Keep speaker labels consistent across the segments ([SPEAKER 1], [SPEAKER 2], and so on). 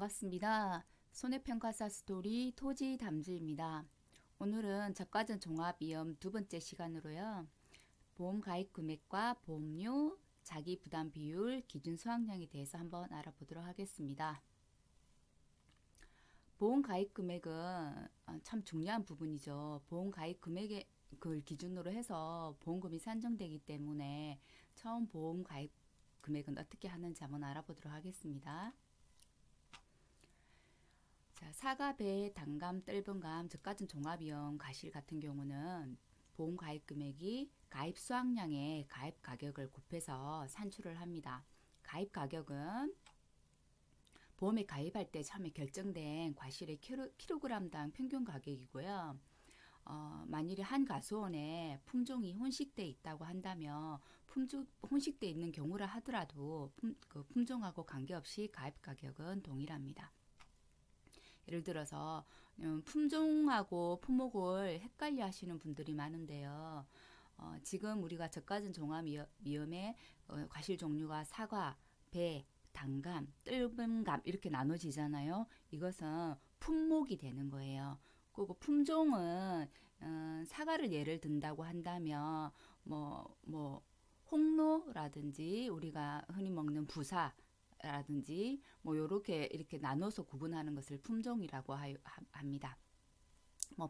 [SPEAKER 1] 반갑습니다. 손해평가사 스토리 토지 담주입니다. 오늘은 저가전 종합위험 두 번째 시간으로요. 보험 가입 금액과 보험료, 자기 부담 비율, 기준 수확량에 대해서 한번 알아보도록 하겠습니다. 보험 가입 금액은 참 중요한 부분이죠. 보험 가입 금액을 기준으로 해서 보험금이 산정되기 때문에 처음 보험 가입 금액은 어떻게 하는지 한번 알아보도록 하겠습니다. 자, 사과, 배, 단감, 떫은감, 저가전 종합위험 가실 같은 경우는 보험 가입 금액이 가입 수확량의 가입 가격을 곱해서 산출을 합니다. 가입 가격은 보험에 가입할 때 처음에 결정된 과실의 킬로그램당 평균 가격이고요. 만일에 한 가수원에 품종이 혼식돼 있다고 한다면 혼식돼 있는 경우라 하더라도 그 품종하고 관계없이 가입 가격은 동일합니다. 예를 들어서 품종하고 품목을 헷갈려 하시는 분들이 많은데요. 지금 우리가 저가전 종합위험의 과실 종류가 사과, 배, 단감, 떫은감 이렇게 나눠지잖아요. 이것은 품목이 되는 거예요. 그리고 품종은 사과를 예를 든다고 한다면 홍로라든지 우리가 흔히 먹는 부사 라든지 요렇게 이렇게 나눠서 구분하는 것을 품종이라고 합니다.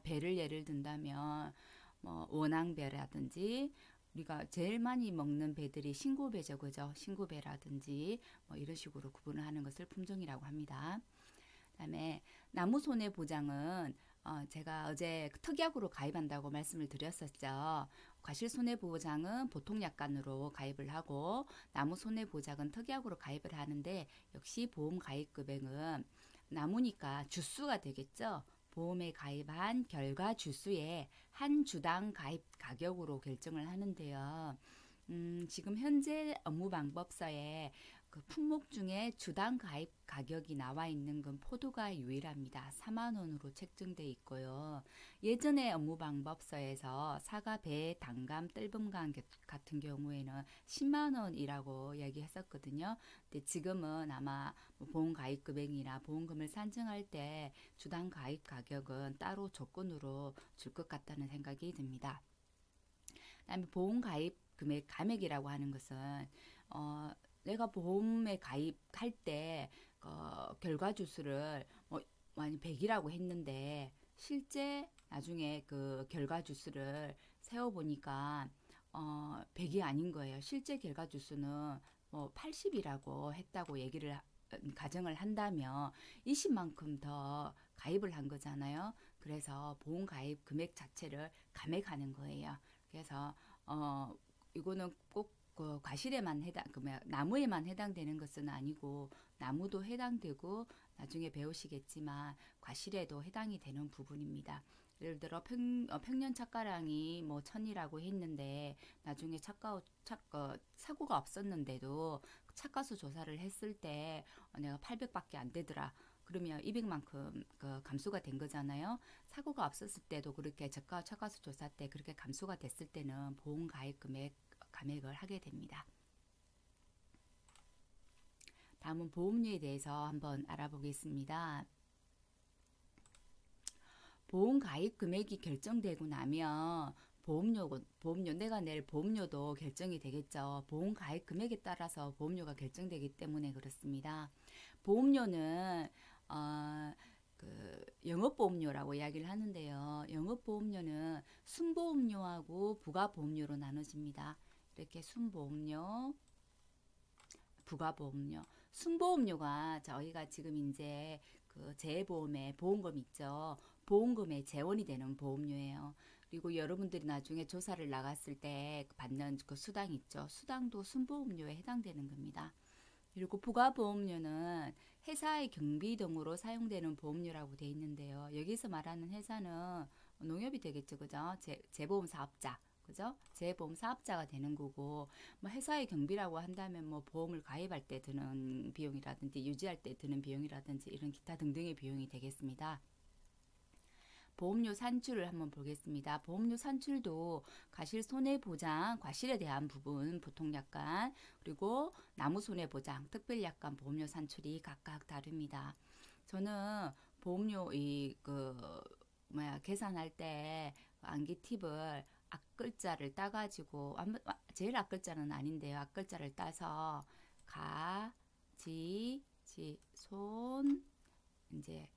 [SPEAKER 1] 배를 예를 든다면 원앙배라든지 우리가 제일 많이 먹는 배들이 신고배죠, 그죠? 신고배라든지 이런 식으로 구분을 하는 것을 품종이라고 합니다. 그다음에 나무 손해보장은 제가 어제 특약으로 가입한다고 말씀을 드렸었죠. 과실 손해보장은 보통 약관으로 가입을 하고 나무 손해보장은 특약으로 가입을 하는데 역시 보험 가입 금액은 나무니까 주수가 되겠죠. 보험에 가입한 결과 주수의 한 주당 가입 가격으로 결정을 하는데요. 지금 현재 업무방법서에 그 품목 중에 주당 가입 가격이 나와 있는 건 포도가 유일합니다. 4만 원으로 책정돼 있고요. 예전에 업무방법서에서 사과, 배, 단감, 떫은감 같은 경우에는 10만 원이라고 이야기했었거든요. 근데 지금은 아마 보험 가입 금액이나 보험금을 산정할 때 주당 가입 가격은 따로 조건으로 줄 것 같다는 생각이 듭니다. 그다음에 보험 가입 금액 감액이라고 하는 것은 내가 보험에 가입할 때 결과 주수를 만약 100이라고 했는데 실제 나중에 그 결과 주수를 세어보니까 100이 아닌 거예요. 실제 결과 주수는 80이라고 했다고 얘기를 가정을 한다면 20만큼 더 가입을 한 거잖아요. 그래서 보험 가입 금액 자체를 감액하는 거예요. 그래서 이거는 꼭 그 과실에만 나무에만 해당되는 것은 아니고 나무도 해당되고 나중에 배우시겠지만 과실에도 해당이 되는 부분입니다. 예를 들어 평년 착가량이 1000이라고 했는데 나중에 사고가 없었는데도 착가수 조사를 했을 때 내가 800밖에 안 되더라. 그러면 200만큼 그 감소가 된 거잖아요. 사고가 없었을 때도 그렇게 착가수 조사 때 그렇게 감소가 됐을 때는 보험 가입 금액 감액을 하게 됩니다. 다음은 보험료에 대해서 한번 알아보겠습니다. 보험 가입 금액이 결정되고 나면 보험료 내가 낼 보험료도 결정이 되겠죠. 보험 가입 금액에 따라서 보험료가 결정되기 때문에 그렇습니다. 보험료는 영업보험료라고 이야기를 하는데요. 영업보험료는 순보험료하고 부가보험료로 나눠집니다. 이렇게 순보험료, 부가보험료. 순보험료가 저희가 지금 이제 그 재보험에 보험금 있죠. 보험금에 재원이 되는 보험료예요. 그리고 여러분들이 나중에 조사를 나갔을 때 받는 그 수당 있죠. 수당도 순보험료에 해당되는 겁니다. 그리고 부가보험료는 회사의 경비 등으로 사용되는 보험료라고 되어 있는데요. 여기서 말하는 회사는 농협이 되겠죠. 그죠? 재보험 사업자. 그죠? 재보험 사업자가 되는 거고, 회사의 경비라고 한다면 보험을 가입할 때 드는 비용이라든지 유지할 때 드는 비용이라든지 이런 기타 등등의 비용이 되겠습니다. 보험료 산출을 한번 보겠습니다. 보험료 산출도 과실 손해보장, 과실에 대한 부분 보통약관, 그리고 나무 손해보장, 특별약관 보험료 산출이 각각 다릅니다. 저는 보험료 계산할 때 암기 팁을 앞글자를 따가지고 제일 앞글자는 아닌데요. 앞글자를 따서 가, 손, 이제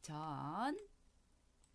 [SPEAKER 1] 전,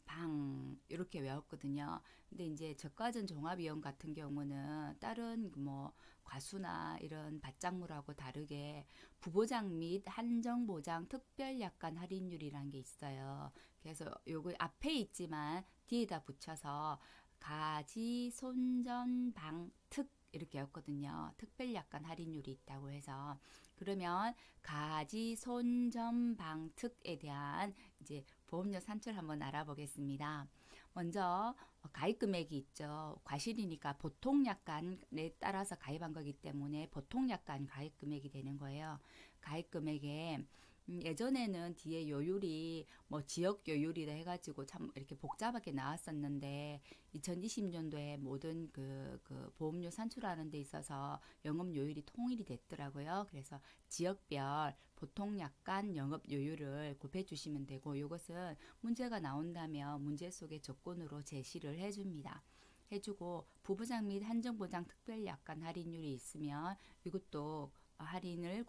[SPEAKER 1] 방 이렇게 외웠거든요. 근데 이제 저가전 종합이용 같은 경우는 다른 뭐 과수나 이런 받장물하고 다르게 부보장 및 한정보장 특별약관 할인율이라는 게 있어요. 그래서 요거 앞에 있지만 뒤에다 붙여서 가지 손전 방 특 이렇게 였거든요. 특별약관 할인율이 있다고 해서 그러면 가지 손전 방 특에 대한 이제 보험료 산출 한번 알아보겠습니다. 먼저 가입 금액이 있죠. 과실이니까 보통 약관에 따라서 가입한 거기 때문에 보통 약관 가입 금액이 되는 거예요. 가입 금액에 예전에는 뒤에 요율이 뭐 지역 요율이라 해가지고 참 이렇게 복잡하게 나왔었는데 2020년도에 모든 그 보험료 산출하는 데 있어서 영업 요율이 통일이 됐더라고요. 그래서 지역별 보통 약관 영업 요율을 곱해 주시면 되고 이것은 문제가 나온다면 문제 속에 조건으로 제시를 해줍니다. 해주고 부부장 및 한정보장 특별 약관 할인율이 있으면 이것도 할인을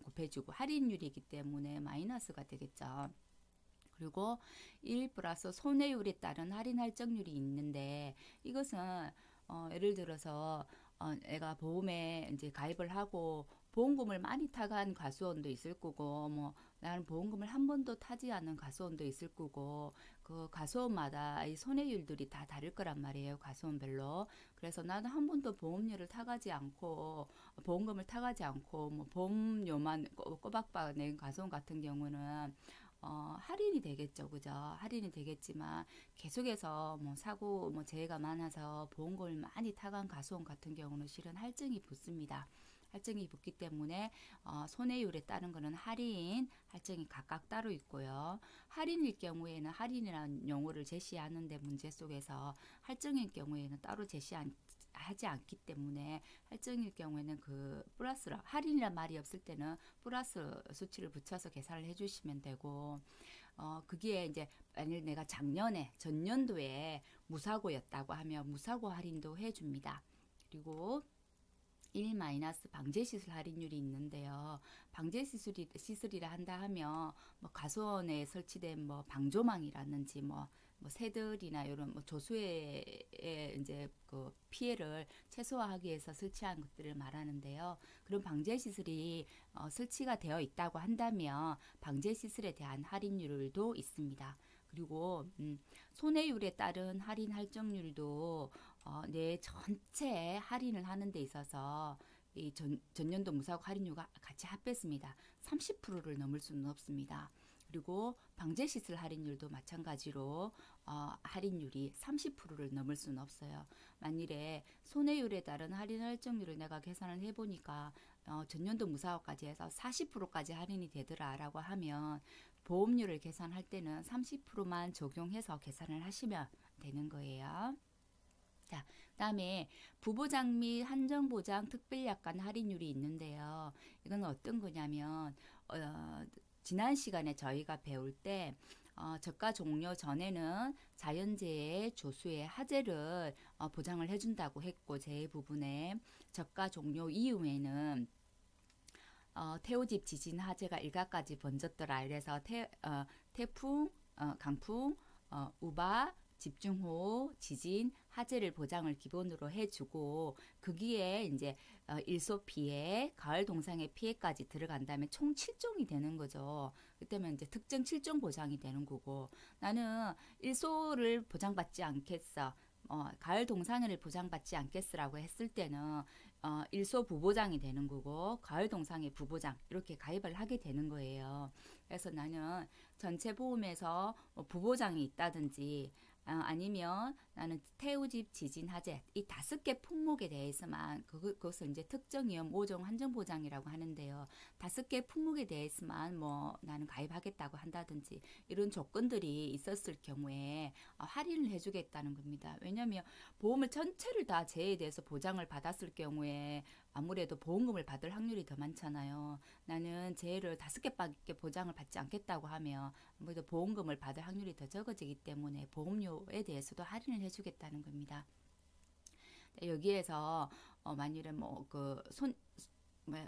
[SPEAKER 1] 곱해주고 할인율이기 때문에 마이너스가 되겠죠. 그리고 1 플러스 손해율에 따른 할인 할증률이 있는데 이것은 예를 들어서 내가 보험에 이제 가입을 하고 보험금을 많이 타간 가수원도 있을 거고 뭐 나는 보험금을 한 번도 타지 않은 가수원도 있을 거고 그 가수원마다 이 손해율들이 다 다를 거란 말이에요. 가수원별로. 그래서 나는 한 번도 보험료를 타가지 않고 보험금을 타가지 않고 뭐 보험료만 꼬박꼬박 낸 가수원 같은 경우는 할인이 되겠죠. 그죠? 할인이 되겠지만 계속해서 뭐 사고 뭐 재해가 많아서 보험금을 많이 타간 가수원 같은 경우는 실은 할증이 붙습니다. 할증이 붙기 때문에 손해율에 따른 거는 할증이 각각 따로 있고요. 할인일 경우에는 할인이라는 용어를 제시하는데 문제 속에서 할증일 경우에는 따로 하지 않기 때문에 할증일 경우에는 그 플러스로 할인이란 말이 없을 때는 플러스 수치를 붙여서 계산을 해주시면 되고 그게 이제 만일 내가 전년도에 무사고였다고 하면 무사고 할인도 해줍니다. 그리고 1 마이너스 방제시술 할인율이 있는데요. 방제시술이라 한다 하면 뭐 가수원에 설치된 뭐 방조망이라든지 뭐 새들이나 이런 뭐 조수의 이제 그 피해를 최소화하기 위해서 설치한 것들을 말하는데요. 그런 방제시술이 설치가 되어 있다고 한다면 방제시술에 대한 할인율도 있습니다. 그리고 손해율에 따른 할인 할증률도 내 전체 할인을 하는 데 있어서 이 전년도 무사고 할인율과 같이 합했습니다. 30%를 넘을 수는 없습니다. 그리고 방제시술 할인율도 마찬가지로 할인율이 30%를 넘을 수는 없어요. 만일에 손해율에 따른 할인 할증률을 내가 계산을 해보니까 전년도 무사고까지 해서 40%까지 할인이 되더라라고 하면 보험료를 계산할 때는 30%만 적용해서 계산을 하시면 되는 거예요. 자, 그다음에 부보장 및 한정보장 특별약관 할인율이 있는데요. 이건 어떤 거냐면 지난 시간에 저희가 배울 때 저가 종료 전에는 자연재해 조수의 하재를 보장을 해준다고 했고 재해 부분에 저가 종료 이후에는 태우집 지진 화재가 일가까지 번졌더라. 그래서 태풍, 강풍, 우바, 집중호우, 지진, 화재를 보장을 기본으로 해주고 거기에 이제 일소 피해, 가을 동상의 피해까지 들어간다면 총 7종이 되는 거죠. 그때면 이제 특정 7종 보장이 되는 거고 나는 일소를 보장받지 않겠어. 가을 동상을 보장받지 않겠으라고 했을 때는 일소 부보장이 되는 거고 가을 동상의 부보장 이렇게 가입을 하게 되는 거예요. 그래서 나는 전체 보험에서 부보장이 있다든지 아니면 나는 태우집, 지진, 화재 이 5개 품목에 대해서만 그것을 이제 특정위험 5종 한정보장이라고 하는데요. 5개 품목에 대해서만 뭐 나는 가입하겠다고 한다든지 이런 조건들이 있었을 경우에 할인을 해주겠다는 겁니다. 왜냐하면 보험을 전체를 다 재해에 대해서 보장을 받았을 경우에 아무래도 보험금을 받을 확률이 더 많잖아요. 나는 재해를 5개밖에 보장을 받지 않겠다고 하면 아무래도 보험금을 받을 확률이 더 적어지기 때문에 보험료에 대해서도 할인을 해주겠다는 겁니다. 여기에서 만일에 뭐 그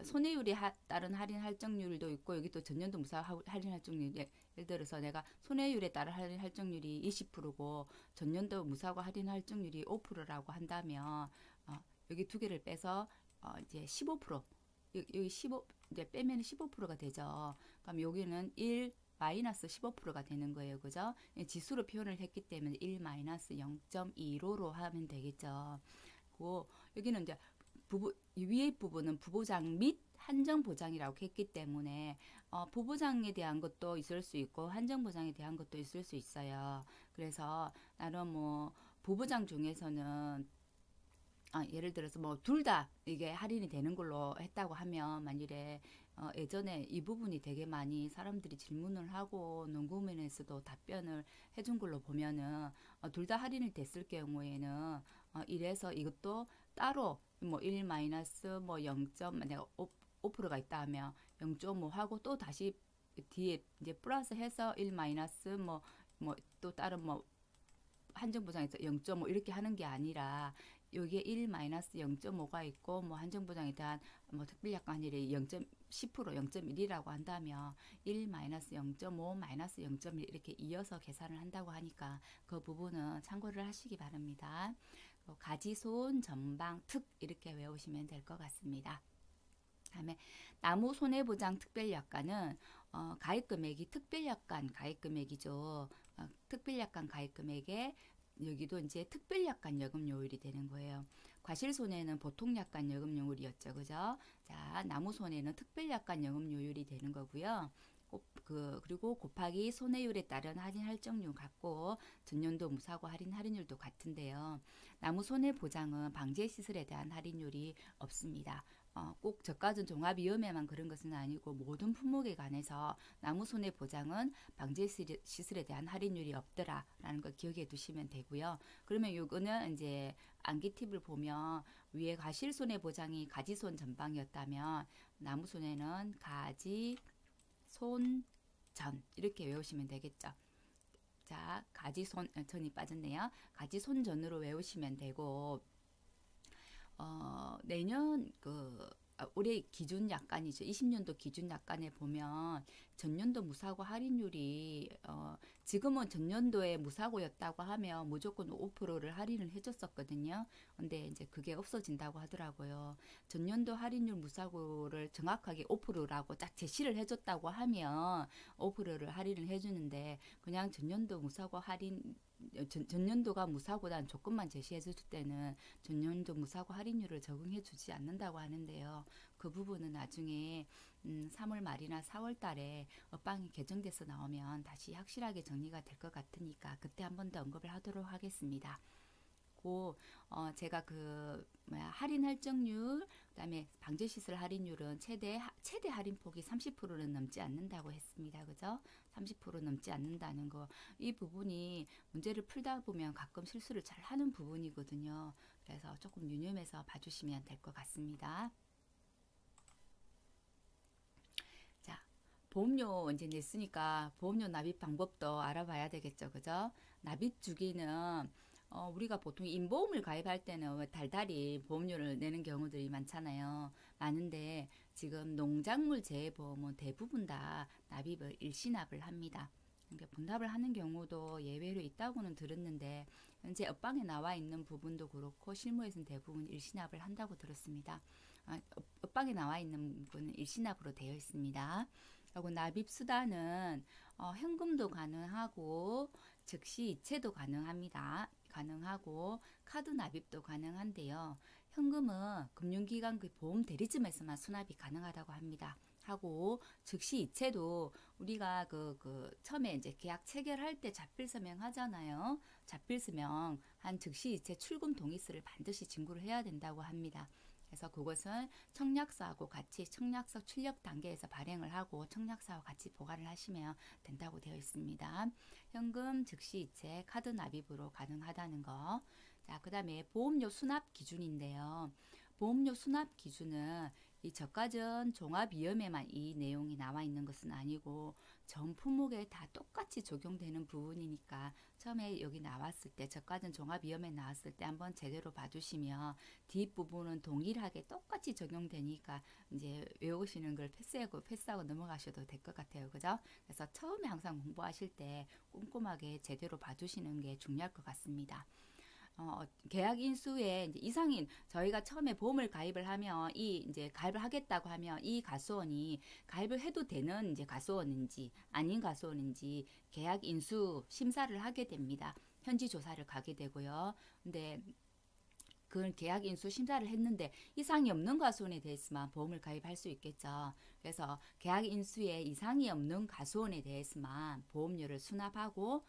[SPEAKER 1] 손해율에 따른 할인 할증률도 있고 여기 또 전년도 무사 할인 할증률 예를 들어서 내가 손해율에 따른 할인 할증률이 20%고 전년도 무사고 할인 할증률이 5%라고 한다면 여기 두 개를 빼서 이제 15% 여기 15 이제 빼면 15%가 되죠. 그럼 여기는 1 마이너스 15%가 되는 거예요. 그죠? 지수로 표현을 했기 때문에 1 마이너스 0.15로 하면 되겠죠. 그리고 여기는 이제 위에 부분은 부보장 및 한정보장이라고 했기 때문에 부보장에 대한 것도 있을 수 있고 한정보장에 대한 것도 있을 수 있어요. 그래서 나는 뭐 부보장 중에서는 예를 들어서 뭐 둘 다 이게 할인이 되는 걸로 했다고 하면 만일에 예전에 이 부분이 되게 많이 사람들이 질문을 하고 농구면에서도 답변을 해준 걸로 보면은 둘 다 할인이 됐을 경우에는 이래서 이것도 따로 뭐 1 마이너스 뭐 0. 내가 5%가 있다 하면 0.5 하고 또 다시 뒤에 이제 플러스 해서 1 마이너스 뭐 또 다른 뭐 한정보장에서 0.5 이렇게 하는 게 아니라 여기에 1 마이너스 0.5가 있고 뭐 한정보장에 대한 뭐 특별약관일이 0.10% 0.1이라고 한다면 1 마이너스 0.5 마이너스 0.1 이렇게 이어서 계산을 한다고 하니까 그 부분은 참고를 하시기 바랍니다. 가지손, 전방, 특 이렇게 외우시면 될 것 같습니다. 다음에 나무 손해보장 특별약관은 가입금액이 특별약관 가입금액이죠. 특별약관 가입금액에 여기도 이제 특별약관 여금요율이 되는 거예요. 과실손해는 보통약관 여금요율이었죠. 그죠? 자, 나무손해는 특별약관 여금요율이 되는 거고요. 그리고 곱하기 손해율에 따른 할인 할증률 같고 전년도 무사고 할인율도 같은데요. 나무 손해보장은 방제시설에 대한 할인율이 없습니다. 꼭 저가전 종합위험에만 그런 것은 아니고 모든 품목에 관해서 나무 손해보장은 방제시설에 대한 할인율이 없더라라는 걸 기억해 두시면 되고요. 그러면 요거는 이제 암기 팁을 보면 위에 과실손해보장이 가지손 전방이었다면 나무손해는 가지 손, 전 이렇게 외우시면 되겠죠. 자, 가지손 전이 빠졌네요. 가지손전으로 외우시면 되고 내년 올해 기준 약관이죠. 20년도 기준 약관에 보면 전년도 무사고 할인율이 지금은 전년도에 무사고였다고 하면 무조건 5%를 할인을 해줬었거든요. 근데 이제 그게 없어진다고 하더라고요. 전년도 할인율 무사고를 정확하게 5%라고 딱 제시를 해줬다고 하면 5%를 할인을 해주는데 그냥 전년도 무사고 전년도가 무사고라는 조건만 제시해 줄 때는 전년도 무사고 할인율을 적용해 주지 않는다고 하는데요. 그 부분은 나중에 3월 말이나 4월 달에 업방이 개정돼서 나오면 다시 확실하게 정리가 될 것 같으니까 그때 한 번 더 언급을 하도록 하겠습니다. 제가 할인 할증률 그다음에 방제시설 할인율은 최대 할인폭이 30%는 넘지 않는다고 했습니다. 그죠? 30% 넘지 않는다는 거. 이 부분이 문제를 풀다 보면 가끔 실수를 잘 하는 부분이거든요. 그래서 조금 유념해서 봐주시면 될 것 같습니다. 자, 보험료 이제 냈으니까 보험료 납입 방법도 알아봐야 되겠죠. 그죠? 납입 주기는 우리가 보통 인보험을 가입할 때는 달달이 보험료를 내는 경우들이 많잖아요. 많은데 지금 농작물 재해보험은 대부분 다 납입을 일시납을 합니다. 그러니까 분납을 하는 경우도 예외로 있다고는 들었는데 현재 업방에 나와 있는 부분도 그렇고 실무에서는 대부분 일시납을 한다고 들었습니다. 업방에 나와 있는 부분은 일시납으로 되어 있습니다. 그리고 납입 수단은 현금도 가능하고 즉시 이체도 가능합니다. 가능하고 카드 납입도 가능한데요. 현금은 금융기관 보험 대리점에서만 수납이 가능하다고 합니다. 하고 즉시 이체도 우리가 처음에 이제 계약 체결할 때 자필 서명하잖아요. 자필 서명 한 즉시 이체 출금 동의서를 반드시 증구를 해야 된다고 합니다. 그래서 그것은 청약서하고 같이 청약서 출력 단계에서 발행을 하고 청약서와 같이 보관을 하시면 된다고 되어 있습니다. 현금, 즉시 이체, 카드 납입으로 가능하다는 거. 자, 그 다음에 보험료 수납 기준인데요. 보험료 수납 기준은 이 저가전 종합위험에만 이 내용이 나와 있는 것은 아니고 전 품목에 다 똑같이 적용되는 부분이니까 처음에 여기 나왔을 때 저가전 종합위험에 나왔을 때 한번 제대로 봐주시면 뒷부분은 동일하게 똑같이 적용되니까 이제 외우시는 걸 패스하고 넘어가셔도 될 것 같아요. 그죠? 그래서 처음에 항상 공부하실 때 꼼꼼하게 제대로 봐주시는 게 중요할 것 같습니다. 계약 인수에 이제 이상인 저희가 처음에 보험을 가입을 하면 이제 가입을 하겠다고 하면 이 가수원이 가입을 해도 되는 이제 가수원인지 아닌 가수원인지 계약 인수 심사를 하게 됩니다. 현지 조사를 가게 되고요. 근데 그 계약 인수 심사를 했는데 이상이 없는 가수원에 대해서만 보험을 가입할 수 있겠죠. 그래서 계약 인수에 이상이 없는 가수원에 대해서만 보험료를 수납하고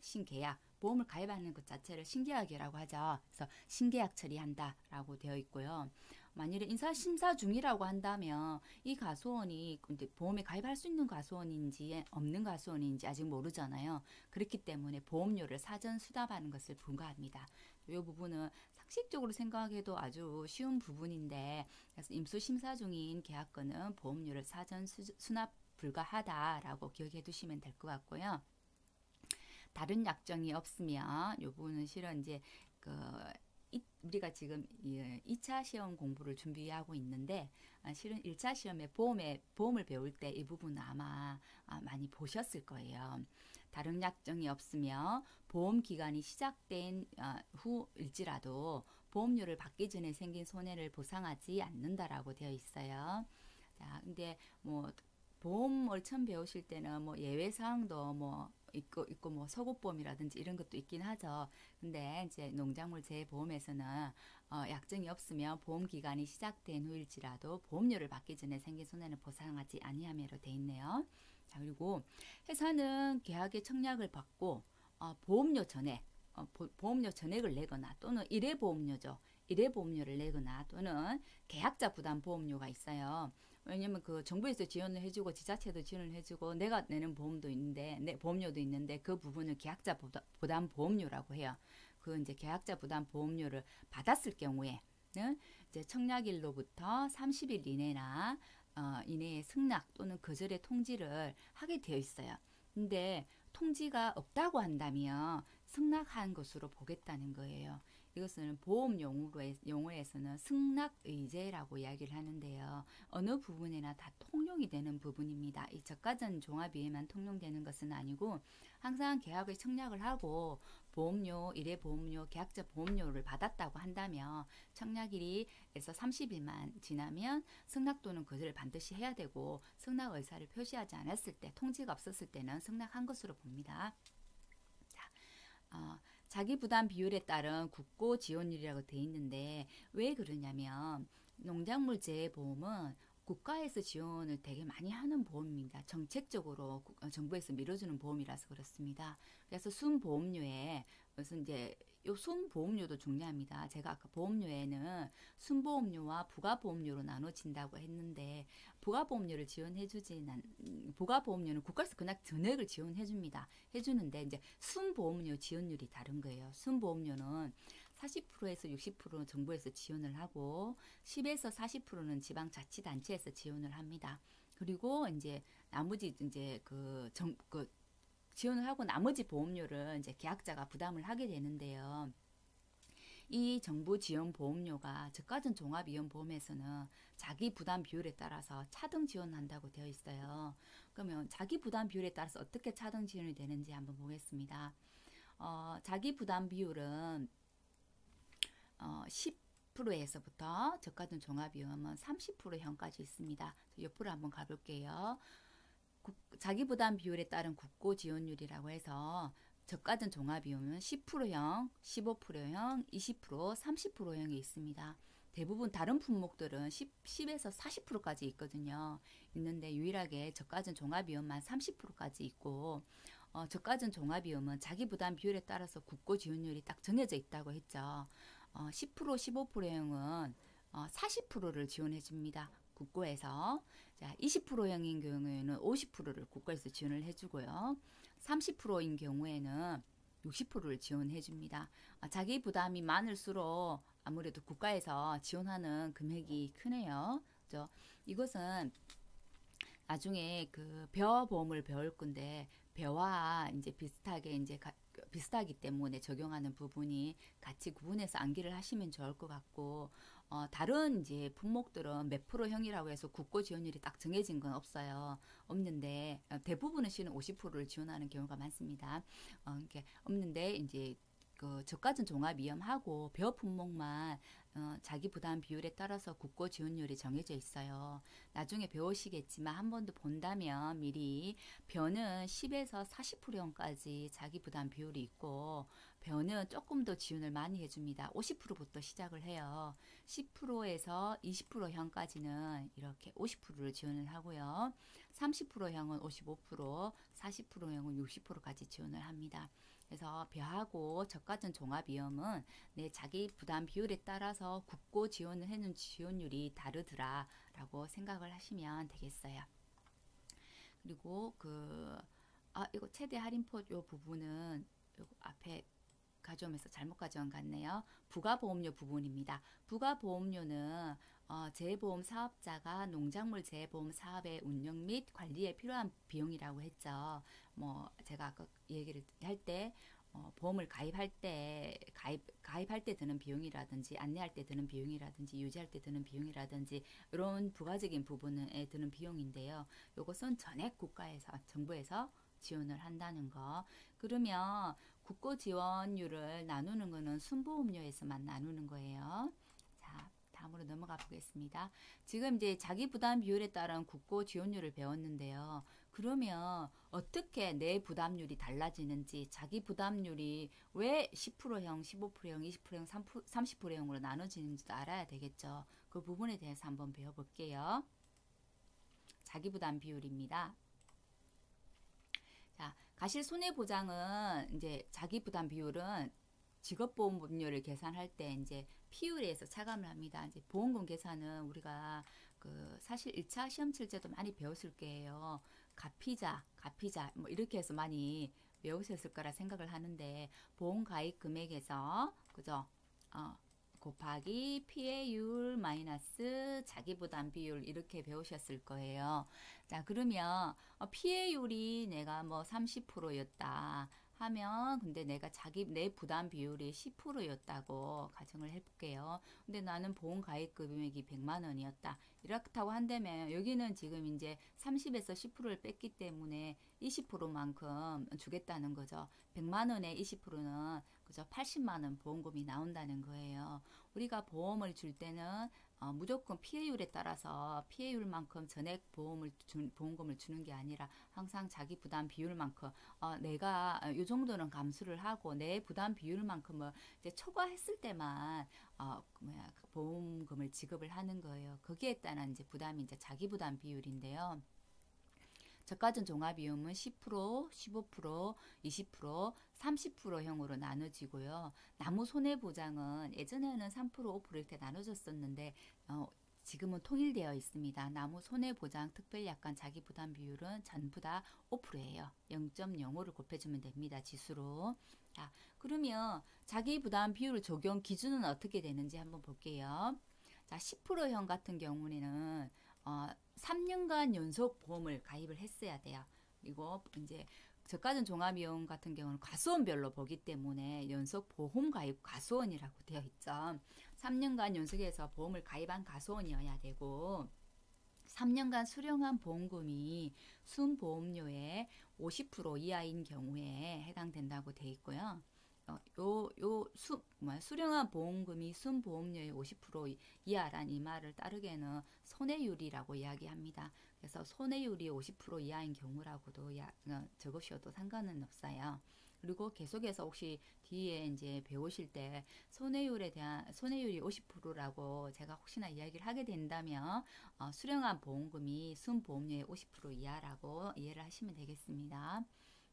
[SPEAKER 1] 신계약 보험을 가입하는 것 자체를 신계약이라고 하죠. 그래서 신계약 처리한다라고 되어 있고요. 만일에 인사심사 중이라고 한다면 이 가수원이 보험에 가입할 수 있는 가수원인지 없는 가수원인지 아직 모르잖아요. 그렇기 때문에 보험료를 사전 수납하는 것을 불가합니다. 이 부분은 상식적으로 생각해도 아주 쉬운 부분인데 그래서 임수심사 중인 계약건은 보험료를 사전 수납 불가하다라고 기억해 두시면 될 것 같고요. 다른 약정이 없으면 이 부분은 실은 이제 우리가 지금 2차 시험 공부를 준비하고 있는데 실은 1차 시험에 보험을 배울 때 이 부분은 아마 많이 보셨을 거예요. 다른 약정이 없으며 보험 기간이 시작된 후일지라도 보험료를 받기 전에 생긴 손해를 보상하지 않는다라고 되어 있어요. 자, 근데 뭐 보험을 처음 배우실 때는 뭐 예외 사항도 뭐 있고 뭐 서구보험이라든지 이런 것도 있긴 하죠. 근데 이제 농작물 재보험에서는 약정이 없으면 보험 기간이 시작된 후일지라도 보험료를 받기 전에 생긴 손해는 보상하지 아니하매로 돼 있네요. 자, 그리고 회사는 계약의 청약을 받고 보험료 전액 보험료 전액을 내거나 또는 일회보험료죠. 일회보험료를 내거나 또는 계약자 부담 보험료가 있어요. 왜냐면 정부에서 지원을 해주고 지자체도 지원을 해주고 내가 내는 보험도 있는데 보험료도 있는데 그 부분을 계약자 부담 보험료라고 해요. 그 이제 계약자 부담 보험료를 받았을 경우에는 이제 청약일로부터 30일 이내나 이내에 승낙 또는 거절의 통지를 하게 되어 있어요. 근데 통지가 없다고 한다면 승낙한 것으로 보겠다는 거예요. 이것은 보험 용어에서는 승낙의제라고 이야기를 하는데요. 어느 부분이나 다 통용이 되는 부분입니다. 이 저가전 종합위에만 통용되는 것은 아니고 항상 계약을 청약을 하고 보험료, 일회보험료, 계약자 보험료를 받았다고 한다면 청약일에서 30일만 지나면 승낙 또는 거절을 반드시 해야 되고 승낙 의사를 표시하지 않았을 때 통지가 없었을 때는 승낙한 것으로 봅니다. 자, 자기 부담 비율에 따른 국고 지원율이라고 되어 있는데 왜 그러냐면 농작물 재보험은 국가에서 지원을 되게 많이 하는 보험입니다. 정책적으로 정부에서 밀어주는 보험이라서 그렇습니다. 그래서 순보험료에 무슨 이제 요 순보험료도 중요합니다. 제가 아까 보험료에는 순보험료와 부가보험료로 나눠진다고 했는데 부가보험료를 부가보험료는 국가에서 그냥 전액을 지원해줍니다. 해주는데 이제 순보험료 지원율이 다른 거예요. 순보험료는 40%에서 60%는 정부에서 지원을 하고 10에서 40%는 지방자치단체에서 지원을 합니다. 그리고 이제 나머지 이제 지원을 하고 나머지 보험료를 이제 계약자가 부담을 하게 되는데요. 이 정부 지원 보험료가 저가전 종합위험보험에서는 자기 부담 비율에 따라서 차등 지원한다고 되어 있어요. 그러면 자기 부담 비율에 따라서 어떻게 차등 지원이 되는지 한번 보겠습니다. 자기 부담 비율은 10%에서부터 저가전 종합위험은 30%형까지 있습니다. 옆으로 한번 가볼게요. 자기 부담 비율에 따른 국고 지원율이라고 해서 저가전 종합위험은 10%형, 15%형, 20%, 30%형이 있습니다. 대부분 다른 품목들은 10에서 40%까지 있거든요. 있는데 유일하게 저가전 종합위험만 30%까지 있고 저가전 종합위험은 자기 부담 비율에 따라서 국고 지원율이 딱 정해져 있다고 했죠. 10% 15%형은 40%를 지원해 줍니다. 국고에서. 자, 20%형인 경우에는 50%를 국고에서 지원을 해주고요. 30%인 경우에는 60%를 지원해 줍니다. 자기 부담이 많을수록 아무래도 국가에서 지원하는 금액이 크네요. 그죠? 이것은 나중에 그 벼보험을 배울 건데 벼와 이제 비슷하게 이제 비슷하기 때문에 적용하는 부분이 같이 구분해서 암기를 하시면 좋을 것 같고 다른 이제 품목들은 몇 프로형이라고 해서 국고 지원율이 딱 정해진 건 없어요. 없는데 대부분은 실은 50%를 지원하는 경우가 많습니다. 이렇게 없는데 이제 그 저가전 종합위험하고 벼 품목만 자기 부담 비율에 따라서 국고 지원율이 정해져 있어요. 나중에 배우시겠지만 한 번 더 본다면 미리 벼는 10에서 40%까지 자기 부담 비율이 있고 벼는 조금 더 지원을 많이 해줍니다. 50%부터 시작을 해요. 10%에서 20%형까지는 이렇게 50%를 지원을 하고요. 30%형은 55%, 40%형은 60%까지 지원을 합니다. 그래서 벼하고 저가전 종합위험은 내 자기 부담 비율에 따라서 국고 지원을 해놓은 지원율이 다르더라라고 생각을 하시면 되겠어요. 그리고 이거 최대 할인폭 요 부분은 요 앞에 가져오면서 잘못 가져온 것 같네요. 부가보험료 부분입니다. 부가보험료는 재보험 사업자가 농작물 재보험 사업의 운영 및 관리에 필요한 비용이라고 했죠. 뭐 제가 아까 얘기를 할 때 보험을 가입할 때 가입할 때 드는 비용이라든지 안내할 때 드는 비용이라든지 유지할 때 드는 비용이라든지 이런 부가적인 부분에 드는 비용인데요. 이것은 전액 국가에서 정부에서 지원을 한다는 거. 그러면 국고 지원율을 나누는 거는 순보험료에서만 나누는 거예요. 자, 다음으로 넘어가 보겠습니다. 지금 이제 자기 부담 비율에 따른 국고 지원율을 배웠는데요. 그러면 어떻게 내 부담률이 달라지는지 자기 부담률이 왜 10%형, 15%형, 20%형, 30%형으로 나눠지는지도 알아야 되겠죠. 그 부분에 대해서 한번 배워볼게요. 자기 부담 비율입니다. 자, 가실 손해보장은 이제 자기 부담 비율은 직업보험료를 계산할 때 이제 피율에서 차감을 합니다. 이제 보험금 계산은 우리가 사실 1차 시험 칠 때도 많이 배웠을 거예요. 가피자 뭐 이렇게 해서 많이 외우셨을 거라 생각을 하는데 보험 가입 금액에서 그죠? 곱하기 피해율 마이너스 자기부담 비율 이렇게 배우셨을 거예요. 자, 그러면 피해율이 내가 뭐 30%였다 하면 근데 내가 내 부담 비율이 10%였다고 가정을 해볼게요. 근데 나는 보험 가입 금액이 100만 원이었다. 이렇다고 한다면 여기는 지금 이제 30에서 10%를 뺐기 때문에 20%만큼 주겠다는 거죠. 100만 원에 20%는 그죠? 80만 원 보험금이 나온다는 거예요. 우리가 보험을 줄 때는 무조건 피해율에 따라서 피해율만큼 전액 보험금을 주는 게 아니라 항상 자기 부담 비율만큼 내가 이 정도는 감수를 하고 내 부담 비율만큼을 이제 초과했을 때만 보험금을 지급을 하는 거예요. 거기에 따른 이제 부담이 이제 자기 부담 비율인데요. 저가전 종합비용은 10%, 15%, 20%, 30%형으로 나눠지고요. 나무 손해보장은 예전에는 3%, 5% 이렇게 나눠졌었는데 지금은 통일되어 있습니다. 나무 손해보장 특별약관 자기부담 비율은 전부 다 5%예요. 0.05를 곱해주면 됩니다. 지수로. 자, 그러면 자기부담 비율 적용 기준은 어떻게 되는지 한번 볼게요. 자, 10%형 같은 경우에는 3년간 연속 보험을 가입을 했어야 돼요. 그리고 이제 저가전 종합비용 같은 경우는 과수원별로 보기 때문에 연속 보험 가입 과수원이라고 되어 있죠. 3년간 연속해서 보험을 가입한 과수원이어야 되고 3년간 수령한 보험금이 순보험료의 50% 이하인 경우에 해당된다고 되어 있고요. 수령한 보험금이 순보험료의 50% 이하란 이 말을 따르게는 손해율이라고 이야기합니다. 그래서 손해율이 50% 이하인 경우라고도 적으셔도 상관은 없어요. 그리고 계속해서 혹시 뒤에 이제 배우실 때 손해율이 50%라고 제가 혹시나 이야기를 하게 된다면 수령한 보험금이 순보험료의 50% 이하라고 이해를 하시면 되겠습니다.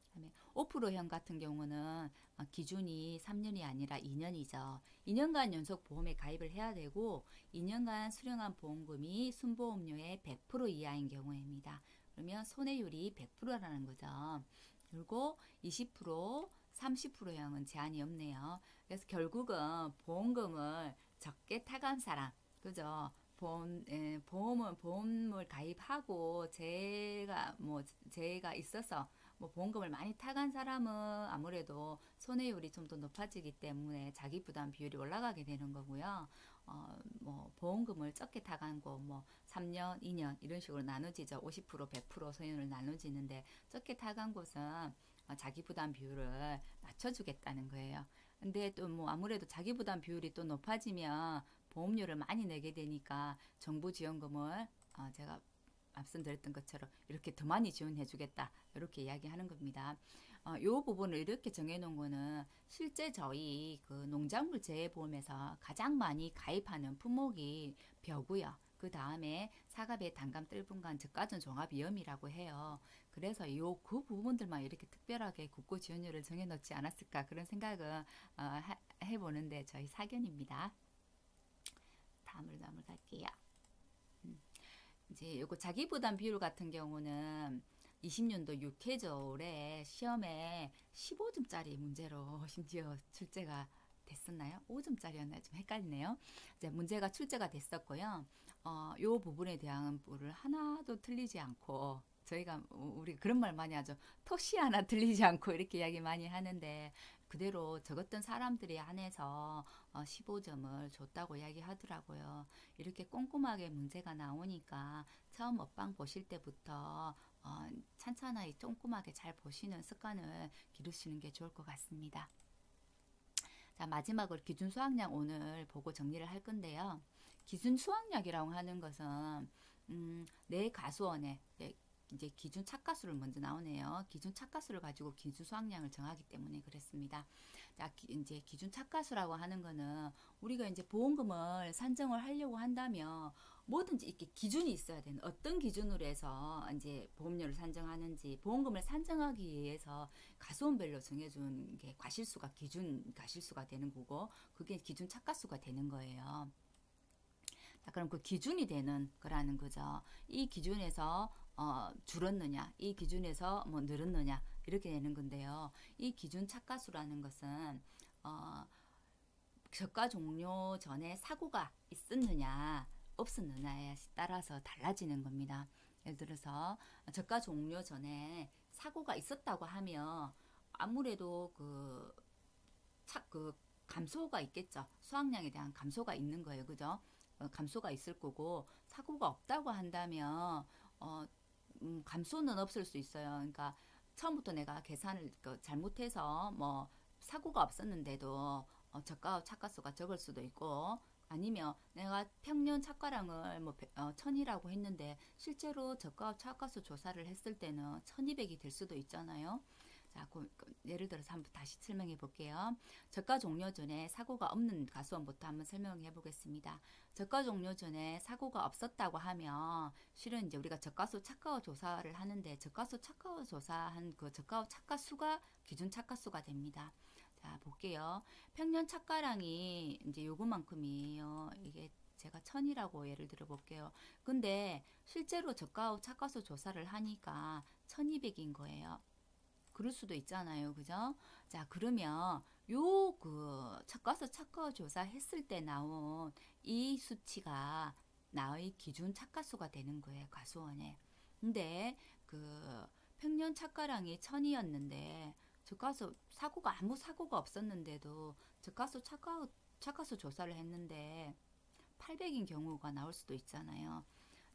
[SPEAKER 1] 그다음에 5%형 같은 경우는 기준이 3년이 아니라 2년이죠. 2년간 연속 보험에 가입을 해야 되고 2년간 수령한 보험금이 순보험료의 100% 이하인 경우입니다. 그러면 손해율이 100%라는 거죠. 그리고 20%, 30%형은 제한이 없네요. 그래서 결국은 보험금을 적게 타간 사람, 그죠? 보험을 가입하고 재해가 있어서 뭐 보험금을 많이 타간 사람은 아무래도 손해율이 좀 더 높아지기 때문에 자기 부담 비율이 올라가게 되는 거고요. 뭐 보험금을 적게 타간 거 뭐 3년, 2년 이런 식으로 나눠지죠. 50%, 100% 손해율을 나눠지는데 적게 타간 곳은 자기 부담 비율을 낮춰주겠다는 거예요. 근데 또 뭐 아무래도 자기 부담 비율이 또 높아지면 보험료를 많이 내게 되니까 정부 지원금을 제가 말씀드렸던 것처럼 이렇게 더 많이 지원해 주겠다 이렇게 이야기하는 겁니다. 요 부분을 이렇게 정해놓은 거는 실제 저희 그 농작물 재해보험에서 가장 많이 가입하는 품목이 벼고요. 그 다음에 사과배, 단감, 뜰분간, 적가전 종합위험이라고 해요. 그래서 그 부분들만 이렇게 특별하게 국고 지원료를 정해놓지 않았을까 그런 생각을 해보는데 저희 사견입니다. 다음으로 넘어갈게요. 이제 요거 자기 부담 비율 같은 경우는 20년도 6회죠. 올해 시험에 15점짜리 문제로 심지어 출제가 됐었나요? 5점짜리였나요? 좀 헷갈리네요. 이제 문제가 출제가 됐었고요. 요 부분에 대한 부를 하나도 틀리지 않고 저희가 우리 그런 말 많이 하죠. 토시 하나 틀리지 않고 이렇게 이야기 많이 하는데 그대로 적었던 사람들이 한해서 15점을 줬다고 이야기하더라고요. 이렇게 꼼꼼하게 문제가 나오니까 처음 업방 보실 때부터 찬찬하게 꼼꼼하게 잘 보시는 습관을 기르시는 게 좋을 것 같습니다. 자, 마지막으로 기준 수확량 오늘 보고 정리를 할 건데요. 기준 수확량이라고 하는 것은 내 가수원에 이제 기준 착가수를 먼저 나오네요. 기준 착가수를 가지고 기준 수확량을 정하기 때문에 그렇습니다. 자, 이제 기준 착가수라고 하는 거는 우리가 이제 보험금을 산정을 하려고 한다면 뭐든지 이렇게 기준이 있어야 되는 어떤 기준으로 해서 이제 보험료를 산정하는지 보험금을 산정하기 위해서 가수원별로 정해준 게 과실수가 기준 과실수가 되는 거고 그게 기준 착가수가 되는 거예요. 자, 그럼 그 기준이 되는 거라는 거죠. 이 기준에서 줄었느냐, 이 기준에서 뭐 늘었느냐 이렇게 되는 건데요. 이 기준 착가수라는 것은 저가 종료 전에 사고가 있었느냐 없었느냐에 따라서 달라지는 겁니다. 예를 들어서 저가 종료 전에 사고가 있었다고 하면 아무래도 그 감소가 있겠죠. 수확량에 대한 감소가 있는 거예요. 그죠? 감소가 있을 거고 사고가 없다고 한다면 감소는 없을 수 있어요. 그러니까 처음부터 내가 계산을 잘못해서 뭐 사고가 없었는데도 저가 착가수가 적을 수도 있고 아니면 내가 평년 착가량을 뭐 1000이라고 했는데 실제로 저가 착가수 조사를 했을 때는 1200이 될 수도 있잖아요. 자, 예를 들어서 한번 다시 설명해 볼게요. 저가 종료 전에 사고가 없는 가수원부터 한번 설명해 보겠습니다. 저가 종료 전에 사고가 없었다고 하면 실은 이제 우리가 저가수 착가후 조사를 하는데 저가수 착가후 조사한 그 저가후 착가수가 기준 착가수가 됩니다. 자, 볼게요. 평년 착가량이 이제 요거만큼이에요. 이게 제가 1000이라고 예를 들어 볼게요. 근데 실제로 저가후 착가수 조사를 하니까 1200인 거예요. 그럴 수도 있잖아요. 그죠? 자, 그러면 착가수 착가 조사 했을 때 나온 이 수치가 나의 기준 착가수가 되는 거예요. 가수원에. 근데 평년 착가량이 1000이었는데 아무 사고가 없었는데도 착가수 조사를 했는데 800인 경우가 나올 수도 있잖아요.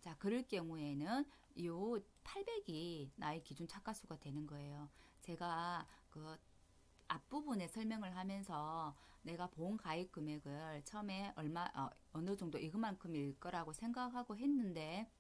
[SPEAKER 1] 자, 그럴 경우에는 요 800이 나의 기준 착가수가 되는 거예요. 제가 그 앞부분에 설명을 하면서 내가 보험 가입 금액을 처음에 어느 정도 이것만큼일 거라고 생각하고 했는데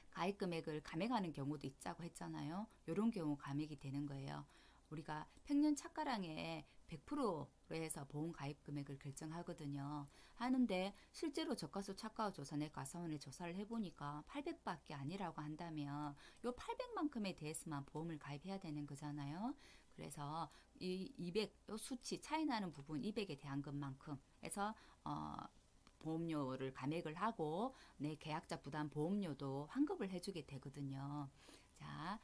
[SPEAKER 1] 가입 금액을 감액하는 경우도 있다고 했잖아요. 이런 경우 감액이 되는 거예요. 우리가 평년 착가량의 100%에서 보험 가입 금액을 결정하거든요. 하는데 실제로 저가수 착가후 조사 내 가사원을 조사를 해보니까 800밖에 아니라고 한다면 요 800만큼에 대해서만 보험을 가입해야 되는 거잖아요. 그래서 이 200, 요 수치 차이 나는 부분 200에 대한 것만큼 해서 보험료를 감액을 하고 내 계약자 부담 보험료도 환급을 해주게 되거든요. 자,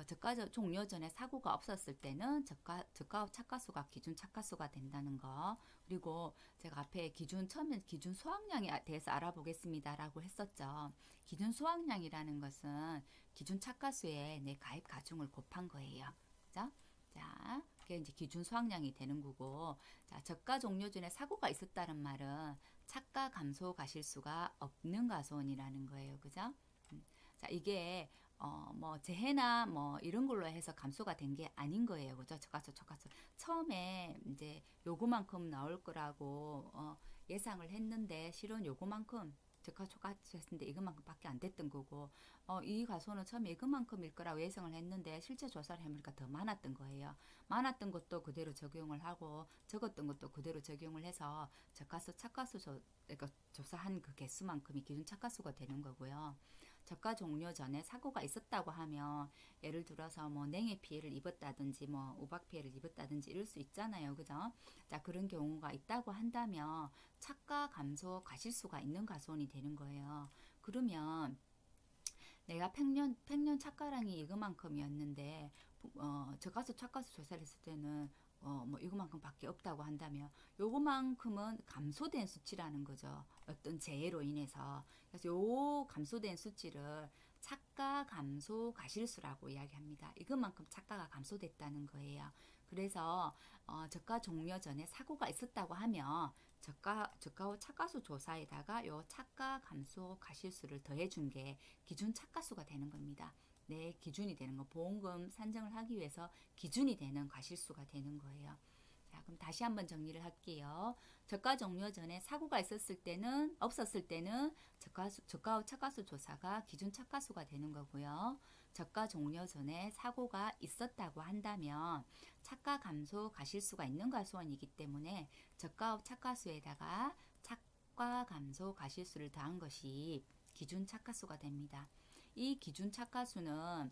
[SPEAKER 1] 저가 종료 전에 사고가 없었을 때는 저가 착가수가 기준 착가수가 된다는 거. 그리고 제가 앞에 처음에 기준 수확량에 대해서 알아보겠습니다라고 했었죠. 기준 수확량이라는 것은 기준 착가수에 내 가입 가중을 곱한 거예요. 그죠? 자, 그게 이제 기준 수확량이 되는 거고, 자, 저가 종료 전에 사고가 있었다는 말은 착가 감소 가실수가 없는 가소원이라는 거예요. 그죠? 자, 이게 뭐 재해나 뭐 이런 걸로 해서 감소가 된 게 아닌 거예요. 그죠? 저가수. 처음에 이제 요거만큼 나올 거라고 예상을 했는데 실은 요거만큼 저가수 했는데 이것만큼밖에 안 됐던 거고 이 가수는 처음에 이것만큼일 거라고 예상을 했는데 실제 조사를 해보니까 더 많았던 거예요. 많았던 것도 그대로 적용을 하고 적었던 것도 그대로 적용을 해서 저가수 착가수 그러니까 조사한 그 개수만큼이 기준 착가수가 되는 거고요. 저가 종료 전에 사고가 있었다고 하면 예를 들어서 뭐 냉해 피해를 입었다든지 뭐 우박 피해를 입었다든지 이럴 수 있잖아요. 그죠? 자, 그런 경우가 있다고 한다면 착가 감소 가실수가 있는 가소원이 되는 거예요. 그러면 내가 평년 착가량이 이거만큼이었는데 저가수 착가수 조사를 했을 때는 뭐 이거만큼밖에 없다고 한다면 요거만큼은 감소된 수치라는 거죠. 어떤 재해로 인해서. 그래서 요 감소된 수치를 착가 감소 가실수라고 이야기합니다. 이것만큼 착가가 감소됐다는 거예요. 그래서 저가 종료 전에 사고가 있었다고 하면 저가후 착가수 조사에다가 요 착가 감소 가실수를 더해준 게 기준 착가수가 되는 겁니다. 내 기준이 되는 거, 보험금 산정을 하기 위해서 기준이 되는 과실수가 되는 거예요. 자, 그럼 다시 한번 정리를 할게요. 저가 종료 전에 사고가 없었을 때는 저가후 착가수 조사가 기준 착가수가 되는 거고요. 저가 종료 전에 사고가 있었다고 한다면 착가 감소 가실수가 있는 가소원이기 때문에 저가후 착가수에다가 착가 감소 가실수를 더한 것이 기준 착가수가 됩니다. 이 기준 착가수는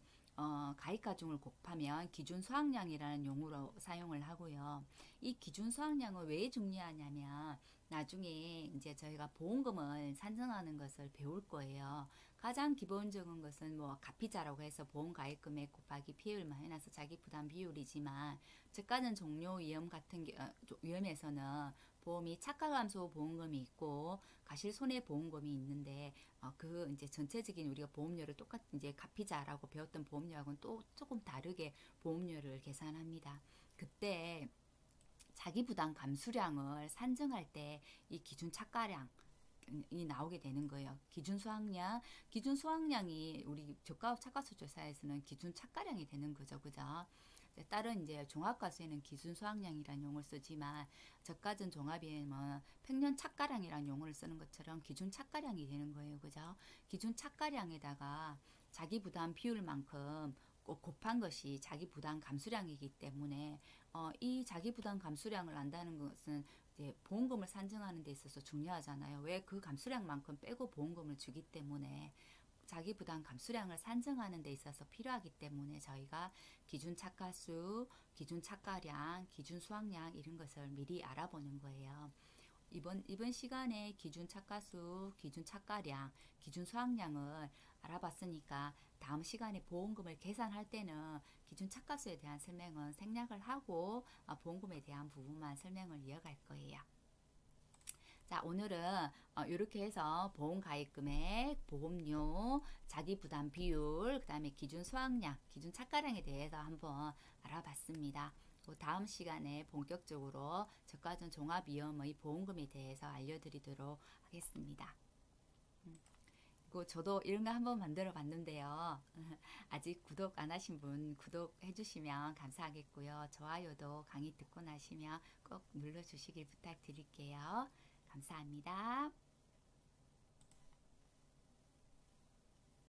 [SPEAKER 1] 가입 가중을 곱하면 기준 수확량이라는 용어로 사용을 하고요. 이 기준 수확량은 왜 중요하냐면 나중에 이제 저희가 보험금을 산정하는 것을 배울 거예요. 가장 기본적인 것은 뭐 가피자라고 해서 보험 가입 금액 곱하기 피해율 마이너스 자기 부담 비율이지만 저가전 종료 위험 같은 위험에서는 보험이 착가 감소 보험금이 있고 가실 손해 보험금이 있는데 그 이제 전체적인 우리가 보험료를 이제 가피자라고 배웠던 보험료하고는 또 조금 다르게 보험료를 계산합니다. 그때 자기 부담 감수량을 산정할 때 이 기준 착가량이 나오게 되는 거예요. 기준 수확량이 우리 저가후 착가수 조사에서는 기준 착가량이 되는 거죠. 그죠? 다른 이제 종합가수에는 기준 수확량이라는 용어를 쓰지만 저가전 종합에는 평년 착가량이라는 용어를 쓰는 것처럼 기준 착가량이 되는 거예요. 그죠? 기준 착가량에다가 자기 부담 비율만큼 꼭 곱한 것이 자기 부담 감수량이기 때문에 이 자기 부담 감수량을 안다는 것은 이제 보험금을 산정하는 데 있어서 중요하잖아요. 왜 그 감수량만큼 빼고 보험금을 주기 때문에 자기 부담 감수량을 산정하는 데 있어서 필요하기 때문에 저희가 기준 착가수, 기준 착가량, 기준 수확량 이런 것을 미리 알아보는 거예요. 이번 시간에 기준 착가수, 기준 착가량, 기준 수확량을 알아봤으니까 다음 시간에 보험금을 계산할 때는 기준 착가수에 대한 설명은 생략을 하고 보험금에 대한 부분만 설명을 이어갈 거예요. 자, 오늘은 이렇게 해서 보험 가입 금액, 보험료, 자기 부담 비율, 그 다음에 기준 수확량, 기준 착가량에 대해서 한번 알아봤습니다. 다음 시간에 본격적으로 저가전 종합위험의 보험금에 대해서 알려드리도록 하겠습니다. 저도 이런 거 한번 만들어 봤는데요. 아직 구독 안 하신 분 구독해 주시면 감사하겠고요. 좋아요도 강의 듣고 나시면 꼭 눌러주시길 부탁드릴게요. 감사합니다.